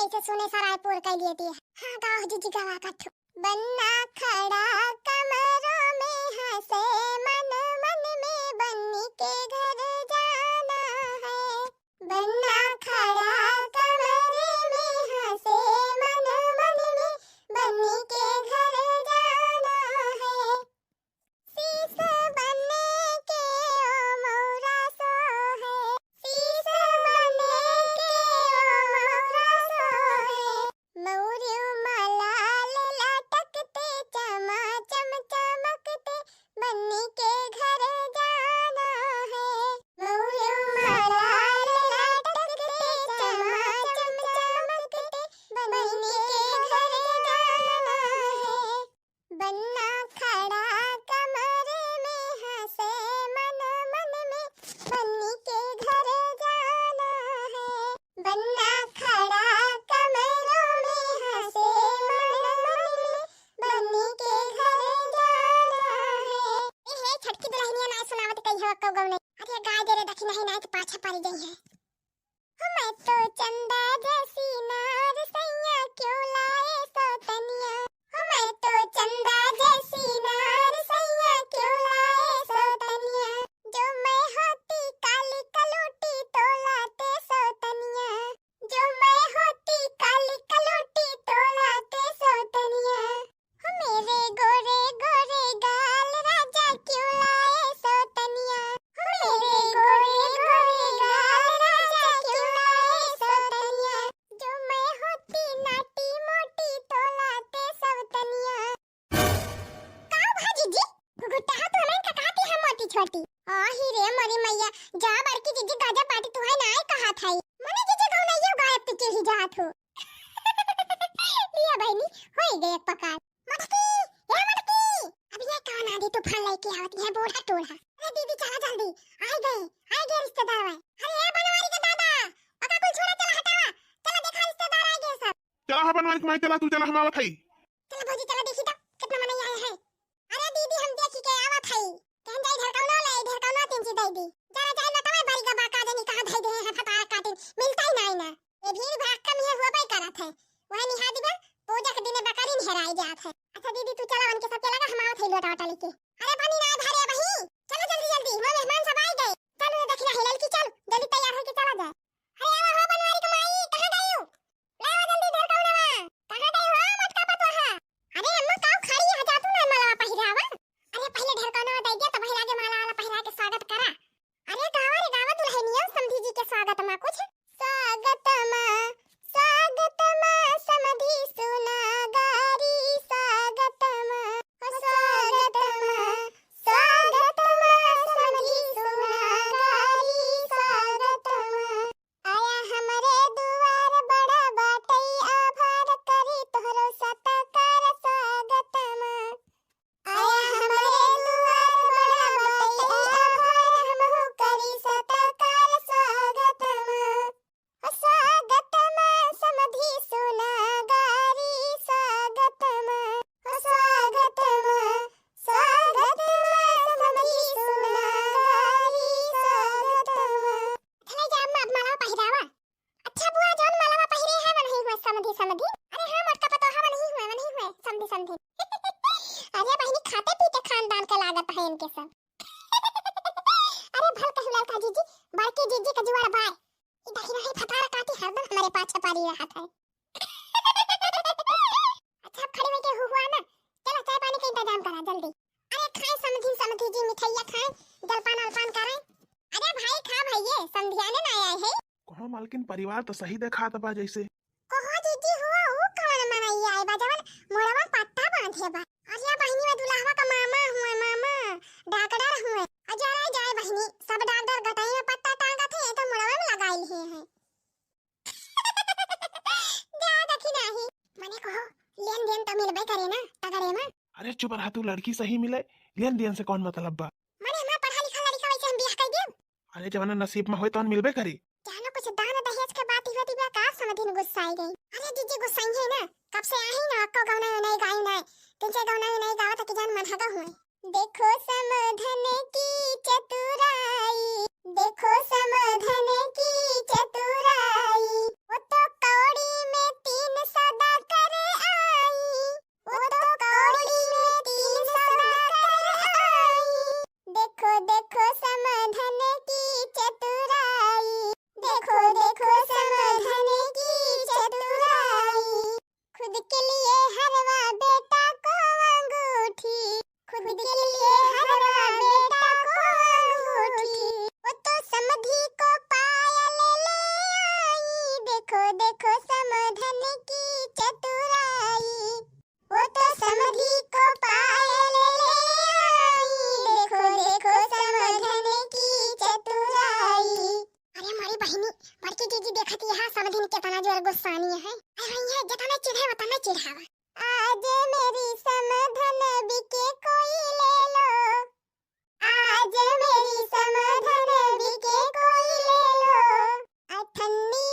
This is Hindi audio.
ऐसे सुने सरायपुर कह लिए थी। हाँ गाओ जीजी गवा कथु। बन्ना खड़ा कमरों में हंसे मन मन में बन्नी के घर जाना है। बन्ना खड़ा कमरे में हंसे मन मन में बन्नी के घर जाना है। शीश बनने के ओ मोरा सो है। शीश बनने के ओ मोरा सो है। मौरी मलाल लटकते चमा चम चमकते बन्नी के घर जाना है। मौरी मलाल लटकते चमा चम चमकते बन्नी के घर जाना है। बन्ना खड़ा कमरे में हंसे मन मन में बन्नी के घर जाना है। बन्ना खड़ा कमरों में हंसे मन मन में बन्नी के घर जाना है। ए छटकी दुल्हनिया ना सुनावत कई हो कौ गौ नहीं। अरे गाय दे रे दखी नहीं तो पाछा पड़ गई है। मैं तो चंदा जैसी नार सैया क्यों लाए सौतनिया। मैं तो चंदा जैसी नार सैया क्यों लाए सौतनिया। जो मैं होती काली कलूटी तो लाते सौतनिया। जो मैं होती काली कलूटी तो लाते सौतनिया। मेरे गोरे गोरे गाल राजा क्यों लाए सौतनिया। मेरे गोरे गोरे गाल राजा क्यों लाए सौतनिया। जो मैं होती नाटी मोटी तो लाते सौतनिया। का भाजी जी गुगुटा तो हमें का कहती है मोटी छोटी। आही रे मरी मैया जा बड़की जीजी गाजा पार्टी तू है ना कहा थाई। मने जीजी गौ नहीं गायब पीछे ही जात हो। लिया बहनी होई गए एक पकार। मटकी ये मटकी अभी ये कौन आंधी तूफान लेके आवती है बूढ़ा टोला। अरे दीदी चला जल्दी आ गए रिश्तेदार भाई। अरे ए बनवारी के दादा पका कुल छोड़ा चला हटावा। चला देखा रिश्तेदार आ गए सब। चला हा बनवारी के माई चला तू चला हम आवत हई। चला भौजी चला देखी तो कितना मन आया है। अरे दीदी हम देखी के आवत हई। कहन जाई धड़कौना ले धड़कौना तीन सी दई दी। जरा जाई ना तमे बारी का बाका देनी कहां धई दे है फटा काटिन मिलता ही नहीं ना। ये भीड़ भाग कम है हुआ पाई करत है। वह निहादी बा पूजा के दिन बकरी हेराई जात है। अच्छा दीदी तू चला उनके साथ चला हम आवत हई लोटा वटा लेके। अरे पानी ना धारे बही चलो जल्दी जल्दी वो मेहमान सब आ गए। चलो देखना हिलल की चल जल्दी तैयार होके चला जा। अरे आवा हो बनवारी के माई कहां गई हो। लावा जल्दी धड़कौना कहां गई हो मटका पतवा। अरे अम्मा काऊ खड़ी है जा तू ना माला पहिरावा। अरे पहले धड़कौना दई दे तो पहिरा के माला वाला पहिरा के स्वागत करा। अरे गावा रे गावा दुल्हनिया समधी जी के स्वागत में कुछ स्वागत में समधी सुना गारी स्वागत में समधी सुना गारी स्वागत में। आया हमरे दुआर बड़ा बाटई आभार करी तोहरो सतकार स्वागत में। आया हमरे दुआर बड़ा बाटई आभार हमहु करी सतकार स्वागत में। स्वागत में समधी सुना गारी स्वागत में। स्वागत में समधी सुना गारी स्वागत में। चले जा अम्मा अब माला पहिरावा। अच्छा बुआ जौन माला पहिरे है वो नहीं हुए समधी समधी। अरे हां मटका पतो है वो नहीं हुए समधी समधी। अरे बहनी खाते पीते खानदान का लागत है इनके सब। अरे भल कहलाल का जीजी बड़के जीजी का जुआर भाई इधर ही फटारा काटी हरदम हमारे पाछे पारी रहा था। अच्छा खड़ी में के हुआ ना चलो चाय पानी का इंतजाम करा जल्दी। अरे खाए समधी जी मिठाइयां खाए जलपान अलपान करें। अरे भाई खा भैये समधियाने ना आए है। कहो मालकिन परिवार तो सही देखा तबा जैसे। कहो जीजी हुआ वो कौन मनाई आए बजवन मोड़वा पट्टा बांधे बा। अरे बहनी में दुल्हा का मामा हुए मामा डॉक्टर हुए। अजय जाए बहनी सब डॉक्टर गटाई में पट्टा टांगा थे तो मोड़वा में लगाई लिए हैं। जा दखी नहीं मने कहो लेन देन तो मिलबे करे ना तगड़े में। अरे चुप रहा तू लड़की सही मिले लेन देन से कौन मतलब बा। मने हमरा पढ़ा लिखा लड़का वैसे हम बियाह कर देब। अरे जवाना नसीब में होय तो मिलबे करी। जानो कुछ दान दहेज के बात ही होती बा का समझी न गुस्सा आई गई। अरे जीजी गुस्सा है ना कब से आई ना अक्को गाना नहीं गाई ना तुझे गाना नहीं गावा तो कि जान मन हगा हुए। देखो समधन की चतुराई देखो समधन की चतुराई वो तो कौड़ी में देखो समधन की चतुराई, खुद के लिए हरवा बेटा को अंगूठी, खुद के लिए हरवा बेटा को अंगूठी, वो तो समधी को पायल ले आई, देखो देखो समधन की चतुराई, वो तो समधी को पायल ले आई, देखो देखो समधन की चतुराई। अरे हमारी बहिनी बड़की जीजी देखती है समधिन कितना जोर गुस्सानी है। अरे भैया जतना चिढ़े उतना चिढ़ावा। आज मेरी समधन बिके कोई ले लो, आज मेरी समधन बिके कोई ले लो, अठन्नी